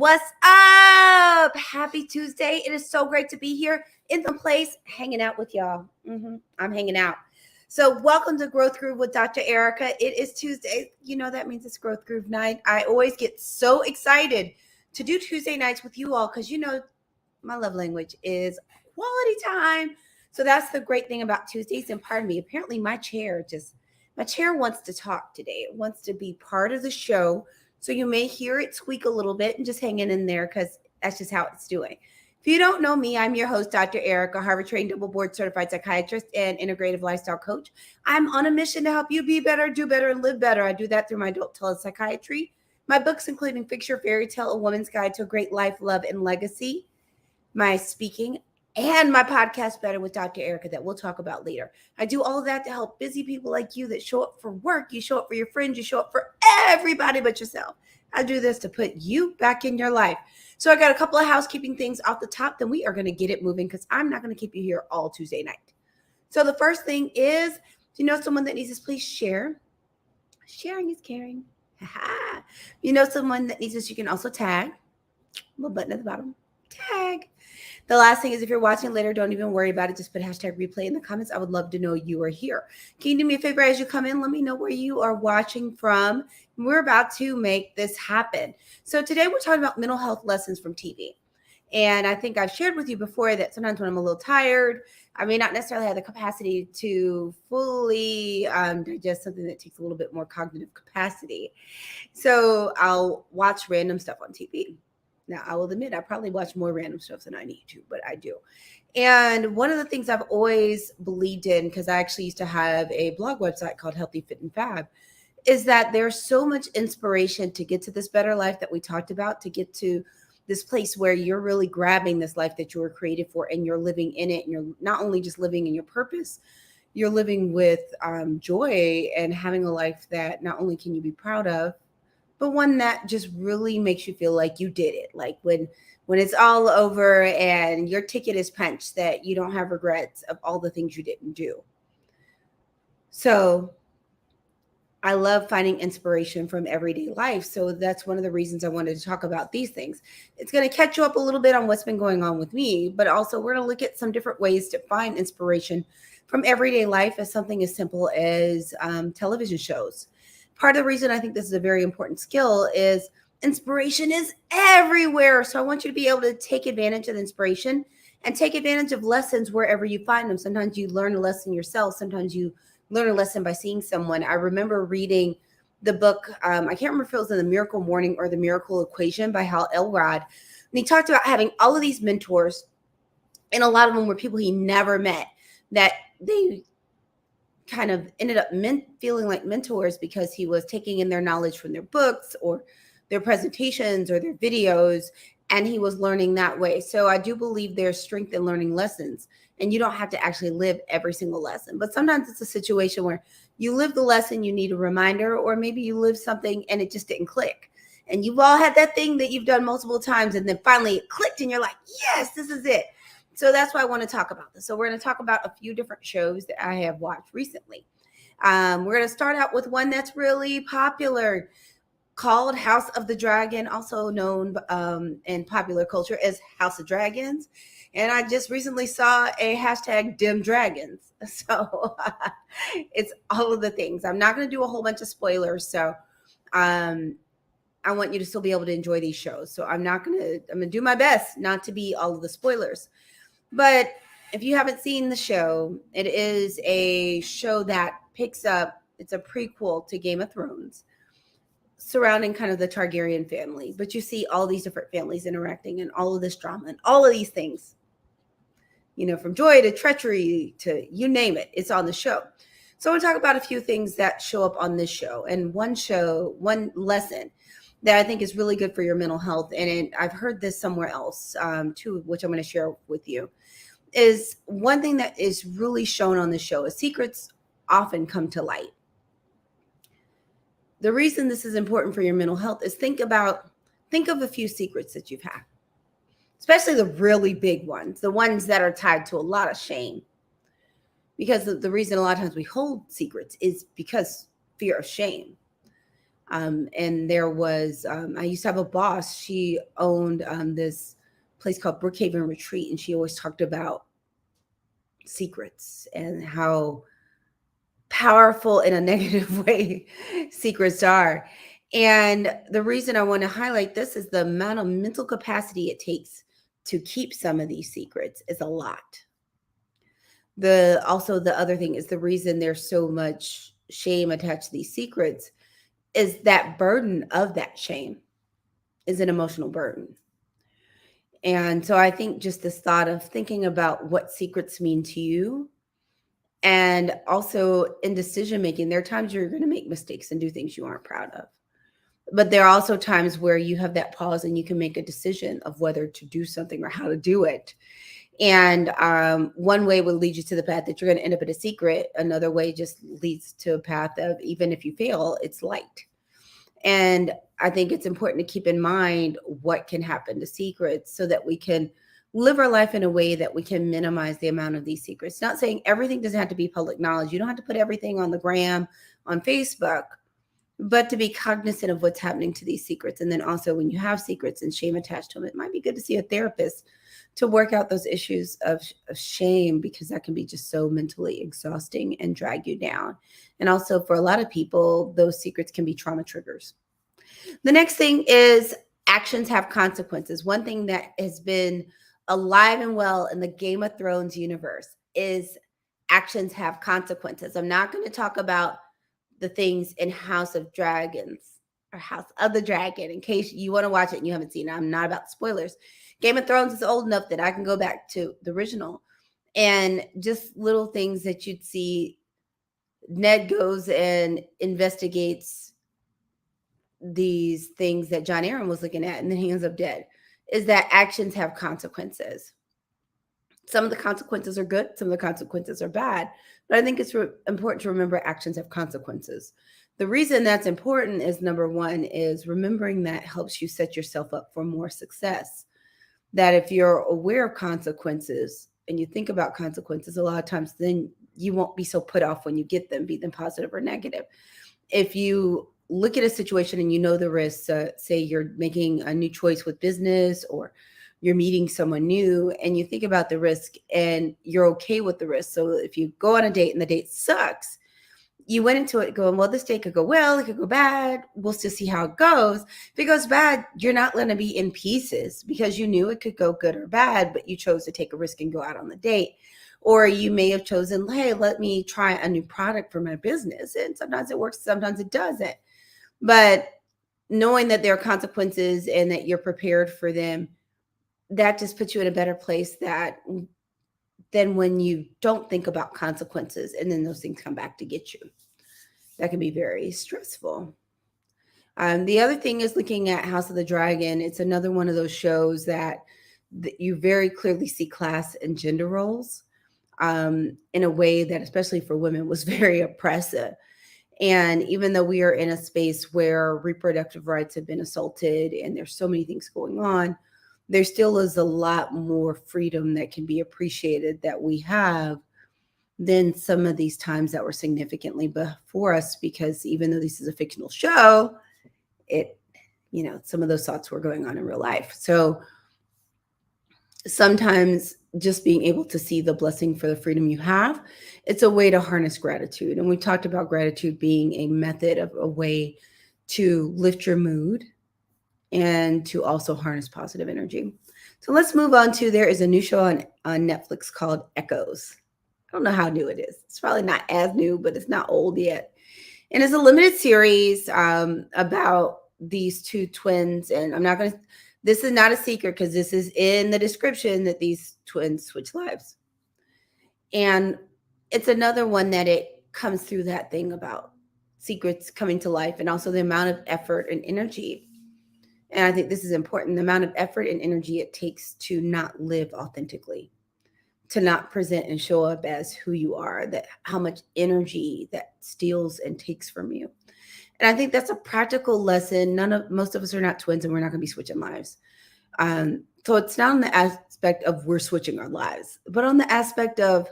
What's up? Happy Tuesday. It is so great to be here in the place hanging out with y'all. I'm hanging out. So welcome to Growth Groove with Dr. Ericka. It is Tuesday. You know that means it's Growth Groove night. I always get so excited to do Tuesday nights with you all because you know my love language is quality time. So that's the great thing about Tuesdays. And pardon me, apparently my chair wants to talk today. It wants to be part of the show. So you may hear it squeak a little bit and just hanging in there because that's just how it's doing. If you don't know me, I'm your host, Dr. Ericka, Harvard-trained, double board certified psychiatrist and integrative lifestyle coach. I'm on a mission to help you be better, do better, and live better. I do that through my adult telepsychiatry, my books, including Fix Your Fairy Tale, A Woman's Guide to a Great Life, Love, and Legacy, my speaking, and my podcast, Better with Dr. Ericka, that we'll talk about later. I do all of that to help busy people like you that show up for work, you show up for your friends, you show up for everybody but yourself. I do this to put you back in your life. So I got a couple of housekeeping things off the top, then we are going to get it moving because I'm not going to keep you here all Tuesday night. So the first thing is, if you know someone that needs this, please share. Sharing is caring. You know someone that needs this, you can also tag. Little button at the bottom. Tag. The last thing is if you're watching later, don't even worry about it. Just put hashtag replay in the comments. I would love to know you are here. Can you do me a favor as you come in? Let me know where you are watching from. We're about to make this happen. So today we're talking about mental health lessons from TV. And I think I've shared with you before that sometimes when I'm a little tired, I may not necessarily have the capacity to fully digest something that takes a little bit more cognitive capacity. So I'll watch random stuff on TV. Now, I will admit, I probably watch more random stuff than I need to, but I do. And one of the things I've always believed in, because I actually used to have a blog website called Healthy, Fit, and Fab, is that there's so much inspiration to get to this better life that we talked about, to get to this place where you're really grabbing this life that you were created for and you're living in it. And you're not only just living in your purpose, you're living with joy and having a life that not only can you be proud of, but one that just really makes you feel like you did it. Like when it's all over and your ticket is punched, that you don't have regrets of all the things you didn't do. So I love finding inspiration from everyday life. So that's one of the reasons I wanted to talk about these things. It's going to catch you up a little bit on what's been going on with me, but also we're going to look at some different ways to find inspiration from everyday life as something as simple as television shows. Part of the reason I think this is a very important skill is inspiration is everywhere. So I want you to be able to take advantage of inspiration and take advantage of lessons wherever you find them. Sometimes you learn a lesson yourself. Sometimes you learn a lesson by seeing someone. I remember reading the book, I can't remember if it was in The Miracle Morning or The Miracle Equation by Hal Elrod. And he talked about having all of these mentors, and a lot of them were people he never met, that they kind of ended up feeling like mentors because he was taking in their knowledge from their books or their presentations or their videos, and he was learning that way. So I do believe there's strength in learning lessons, and you don't have to actually live every single lesson. But sometimes it's a situation where you live the lesson, you need a reminder, or maybe you live something and it just didn't click. And you've all had that thing that you've done multiple times and then finally it clicked and you're like, yes, this is it. So that's why I want to talk about this. So we're going to talk about a few different shows that I have watched recently. We're going to start out with one that's really popular called House of the Dragon, also known in popular culture as House of Dragons. And I just recently saw a hashtag Dim Dragons. So it's all of the things. I'm not going to do a whole bunch of spoilers. So I want you to still be able to enjoy these shows. So I'm going to do my best not to be all of the spoilers. But if you haven't seen the show, it is a show that picks up, it's a prequel to Game of Thrones surrounding kind of the Targaryen family. But you see all these different families interacting and all of this drama and all of these things, you know, from joy to treachery to you name it, it's on the show. So I want to talk about a few things that show up on this show. And one lesson that I think is really good for your mental health, and I've heard this somewhere else too, which I'm going to share with you, is one thing that is really shown on the show is secrets often come to light. The reason this is important for your mental health is think of a few secrets that you've had, especially the really big ones, the ones that are tied to a lot of shame. Because the reason a lot of times we hold secrets is because fear of shame. And there was, I used to have a boss. She owned this place called Brookhaven Retreat, and she always talked about secrets and how powerful in a negative way secrets are. And the reason I want to highlight this is the amount of mental capacity it takes to keep some of these secrets is a lot. The other thing is the reason there's so much shame attached to these secrets is that burden of that shame is an emotional burden. And so I think just this thought of thinking about what secrets mean to you, and also in decision making, there are times you're going to make mistakes and do things you aren't proud of. But there are also times where you have that pause and you can make a decision of whether to do something or how to do it. And one way will lead you to the path that you're going to end up in a secret. Another way just leads to a path of, even if you fail, it's light. And I think it's important to keep in mind what can happen to secrets so that we can live our life in a way that we can minimize the amount of these secrets. Not saying everything doesn't have to be public knowledge. You don't have to put everything on the gram, on Facebook, but to be cognizant of what's happening to these secrets. And then also when you have secrets and shame attached to them, it might be good to see a therapist to work out those issues of shame, because that can be just so mentally exhausting and drag you down. And also for a lot of people, those secrets can be trauma triggers. The next thing is actions have consequences. One thing that has been alive and well in the Game of Thrones universe is actions have consequences. I'm not going to talk about the things in House of Dragons or House of the Dragon in case you want to watch it and you haven't seen it. I'm not about spoilers. Game of Thrones is old enough that I can go back to the original, and just little things that you'd see. Ned goes and investigates these things that John Aaron was looking at, and then he ends up dead. Is that actions have consequences. Some of the consequences are good, some of the consequences are bad, but I think it's important to remember actions have consequences. The reason that's important is, number one, is remembering that helps you set yourself up for more success. That if you're aware of consequences and you think about consequences, a lot of times then you won't be so put off when you get them, be them positive or negative. If you look at a situation and you know the risks, say you're making a new choice with business or you're meeting someone new and you think about the risk and you're okay with the risk. So if you go on a date and the date sucks, you went into it going, well, this date could go well, it could go bad. We'll just see how it goes. If it goes bad, you're not going to be in pieces because you knew it could go good or bad, but you chose to take a risk and go out on the date. Or you may have chosen, hey, let me try a new product for my business. And sometimes it works, sometimes it doesn't. But knowing that there are consequences and that you're prepared for them, that just puts you in a better place than when you don't think about consequences and then those things come back to get you. That can be very stressful. The other thing is looking at House of the Dragon. It's another one of those shows that you very clearly see class and gender roles in a way that, especially for women, was very oppressive. And even though we are in a space where reproductive rights have been assaulted and there's so many things going on, there still is a lot more freedom that can be appreciated that we have than some of these times that were significantly before us, because even though this is a fictional show, some of those thoughts were going on in real life. So sometimes just being able to see the blessing for the freedom you have, it's a way to harness gratitude. And we talked about gratitude being a method of a way to lift your mood and to also harness positive energy. So let's move on to, there is a new show on Netflix called Echoes. I don't know how new it is. It's probably not as new, but it's not old yet. And it's a limited series about these two twins. And this is not a secret because this is in the description, that these twins switch lives. And it's another one that it comes through that thing about secrets coming to life and also the amount of effort and energy. And I think this is important, the amount of effort and energy it takes to not live authentically, to not present and show up as who you are, that how much energy that steals and takes from you. And I think that's a practical lesson. Most of us are not twins and we're not going to be switching lives. So it's not on the aspect of we're switching our lives, but on the aspect of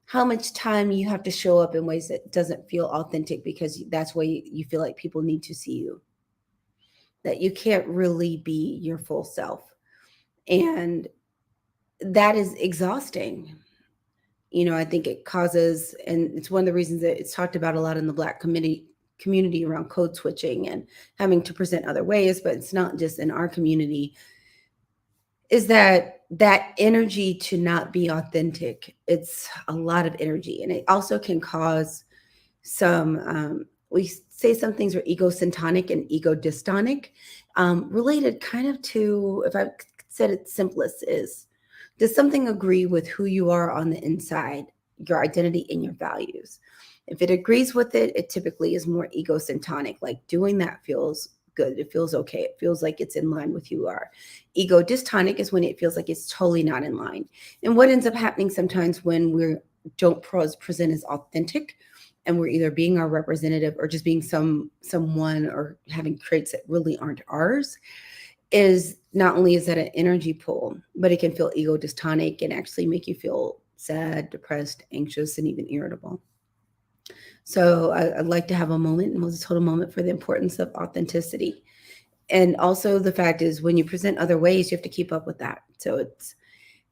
how much time you have to show up in ways that doesn't feel authentic because that's why you feel like people need to see you, that you can't really be your full self. And that is exhausting. I think it causes, and it's one of the reasons that it's talked about a lot in the Black community around code switching and having to present other ways, but it's not just in our community, is that energy to not be authentic. It's a lot of energy, and it also can cause some, we say some things are egocentric and ego dystonic, related kind of to, if I said it simplest, is, does something agree with who you are on the inside, your identity and your values? If it agrees with it, it typically is more egocentric. Like doing that feels good. It feels okay. It feels like it's in line with who you are. Ego dystonic is when it feels like it's totally not in line. And what ends up happening sometimes when we don't present as authentic, and we're either being our representative or just being someone or having traits that really aren't ours, is not only is that an energy pull, but it can feel ego dystonic and actually make you feel sad, depressed, anxious, and even irritable. So I'd like to have a moment, and was a total moment, for the importance of authenticity. And also the fact is, when you present other ways, you have to keep up with that. So it's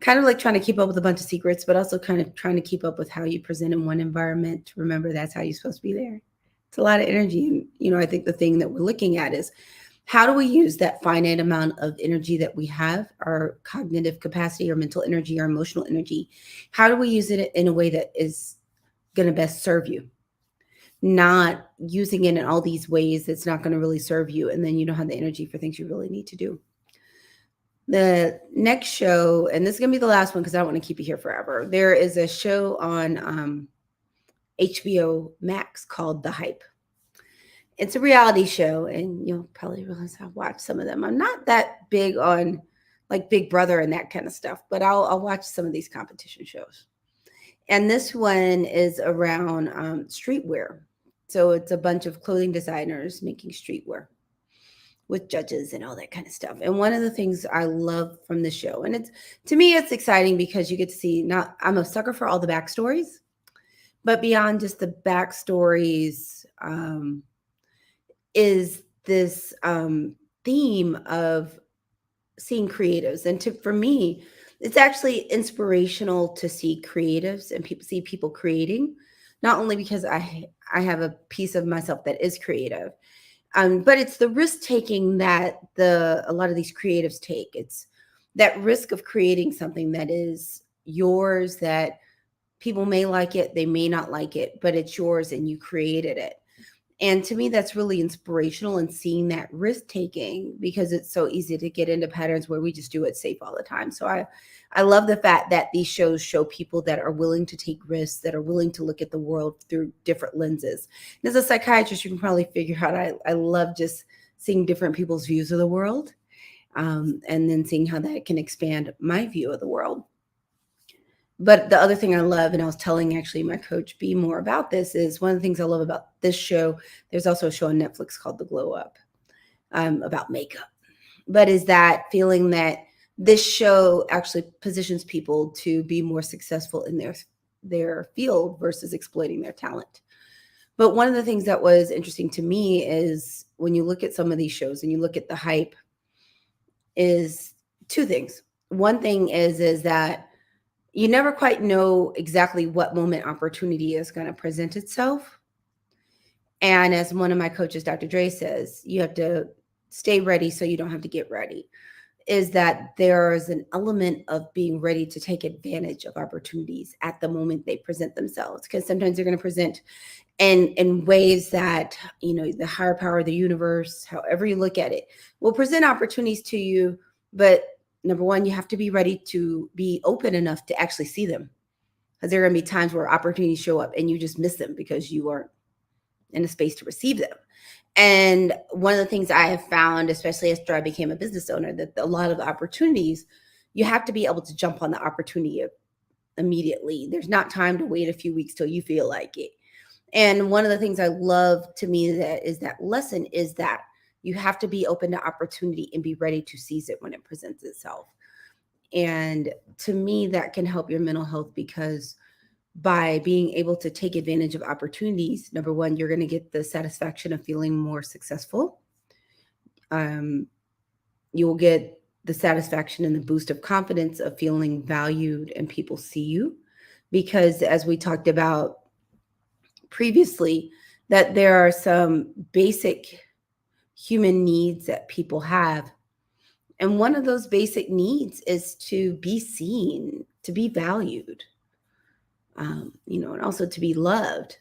kind of like trying to keep up with a bunch of secrets, but also kind of trying to keep up with how you present in one environment. Remember, that's how you're supposed to be there. It's a lot of energy. And, I think the thing that we're looking at is, how do we use that finite amount of energy that we have, our cognitive capacity, our mental energy, our emotional energy? How do we use it in a way that is going to best serve you? Not using it in all these ways that's not going to really serve you. And then you don't have the energy for things you really need to do. The next show, and this is going to be the last one because I don't want to keep you here forever. There is a show on HBO Max called The Hype. It's a reality show, and you'll probably realize I've watched some of them. I'm not that big on like Big Brother and that kind of stuff, but I'll watch some of these competition shows. And this one is around streetwear. So it's a bunch of clothing designers making streetwear with judges and all that kind of stuff. And one of the things I love from the show, and it's, to me, it's exciting because you get to see, I'm a sucker for all the backstories, but beyond just the backstories, is this theme of seeing creatives. And for me, it's actually inspirational to see creatives and see people creating, not only because I have a piece of myself that is creative, but it's the risk taking that a lot of these creatives take. It's that risk of creating something that is yours, that people may like it, they may not like it, but it's yours and you created it. And to me, that's really inspirational, and seeing that risk taking, because it's so easy to get into patterns where we just do it safe all the time. So I love the fact that these shows show people that are willing to take risks, that are willing to look at the world through different lenses. And as a psychiatrist, you can probably figure out I love just seeing different people's views of the world, and then seeing how that can expand my view of the world. But the other thing I love, and I was telling actually my coach B more about this, is one of the things I love about this show. There's also a show on Netflix called The Glow Up, about makeup. But is that feeling that this show actually positions people to be more successful in their field versus exploiting their talent. But one of the things that was interesting to me is, when you look at some of these shows and you look at The Hype, is two things. One thing is that you never quite know exactly what moment opportunity is going to present itself. And as one of my coaches, Dr. Dre, says, you have to stay ready so you don't have to get ready. Is that there is an element of being ready to take advantage of opportunities at the moment they present themselves. Because sometimes they're going to present in ways that, the higher power of the universe, however you look at it, will present opportunities to you. But number one, you have to be ready to be open enough to actually see them. Because there are going to be times where opportunities show up and you just miss them because you aren't in a space to receive them. And one of the things I have found, especially after I became a business owner, that a lot of the opportunities, you have to be able to jump on the opportunity immediately. There's not time to wait a few weeks till you feel like it. And one of the things I love, to me, that lesson is that you have to be open to opportunity and be ready to seize it when it presents itself. And to me, that can help your mental health, because by being able to take advantage of opportunities. Number one, you're going to get the satisfaction of feeling more successful. You will get the satisfaction and the boost of confidence of feeling valued and people see you. Because as we talked about previously, that there are some basic human needs that people have. And one of those basic needs is to be seen, to be valued, and also to be loved,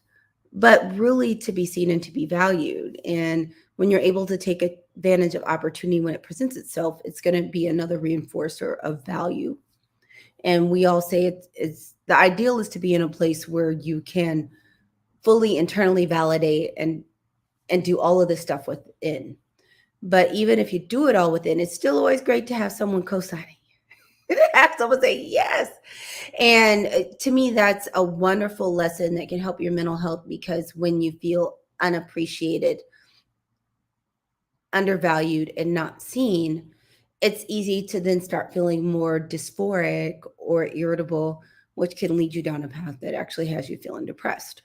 but really to be seen and to be valued. And when you're able to take advantage of opportunity when it presents itself, it's going to be another reinforcer of value. And we all say it's the ideal is to be in a place where you can fully internally validate and do all of this stuff within. But even if you do it all within, it's still always great to have someone co-signing you, to have someone say yes. And to me, that's a wonderful lesson that can help your mental health, because when you feel unappreciated, undervalued, and not seen, it's easy to then start feeling more dysphoric or irritable, which can lead you down a path that actually has you feeling depressed.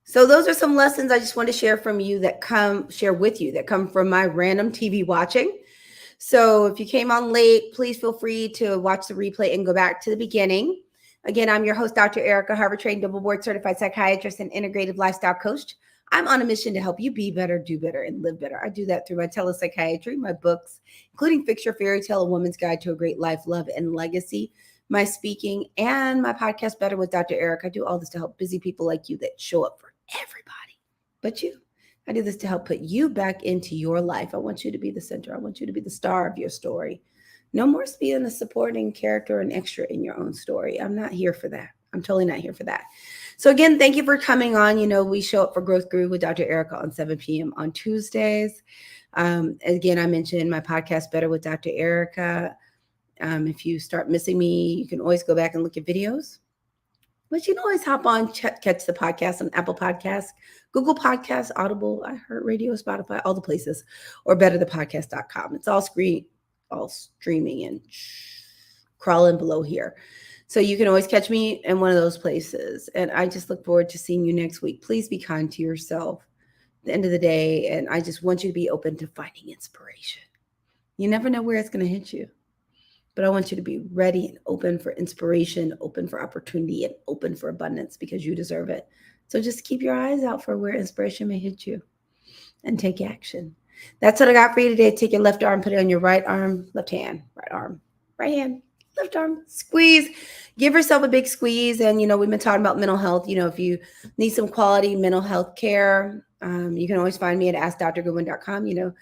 So those are some lessons I just want to share with you that come from my random TV watching. So if you came on late, please feel free to watch the replay and go back to the beginning. Again, I'm your host, Dr. Ericka, Harvard-trained, double board certified psychiatrist and integrative lifestyle coach. I'm on a mission to help you be better, do better, and live better. I do that through my telepsychiatry, my books, including Fix Your Fairy Tale, A Woman's Guide to a Great Life, Love, and Legacy, my speaking, and my podcast, Better with Dr. Ericka. I do all this to help busy people like you that show up for everybody but you. I do this to help put you back into your life. I want you to be the center. I want you to be the star of your story. No more being a supporting character and extra in your own story. I'm not here for that. I'm totally not here for that. So again, thank you for coming on. We show up for Growth Groove with Dr. Ericka on 7 p.m. on Tuesdays. Again, I mentioned my podcast, Better with Dr. Ericka. If you start missing me, you can always go back and look at videos. But you can always hop on, catch the podcast on Apple Podcasts, Google Podcasts, Audible, iHeartRadio, Spotify, all the places, or betterthepodcast.com. It's all streaming and crawling below here. So you can always catch me in one of those places. And I just look forward to seeing you next week. Please be kind to yourself at the end of the day. And I just want you to be open to finding inspiration. You never know where it's going to hit you. But I want you to be ready and open for inspiration, open for opportunity, and open for abundance, because you deserve it. So just keep your eyes out for where inspiration may hit you and take action. That's what I got for you today. Take your left arm, put it on your right arm, left hand, right arm, right hand, left arm, squeeze. Give yourself a big squeeze. And, we've been talking about mental health. If you need some quality mental health care, you can always find me at AskDrGoodwin.com.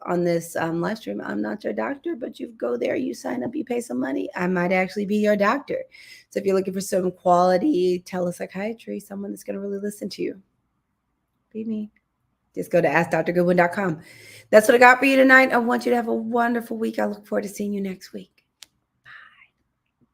On this live stream, I'm not your doctor, but you go there, you sign up, you pay some money. I might actually be your doctor. So if you're looking for some quality telepsychiatry, someone that's going to really listen to you, be me. Just go to AskDrGoodwin.com. That's what I got for you tonight. I want you to have a wonderful week. I look forward to seeing you next week.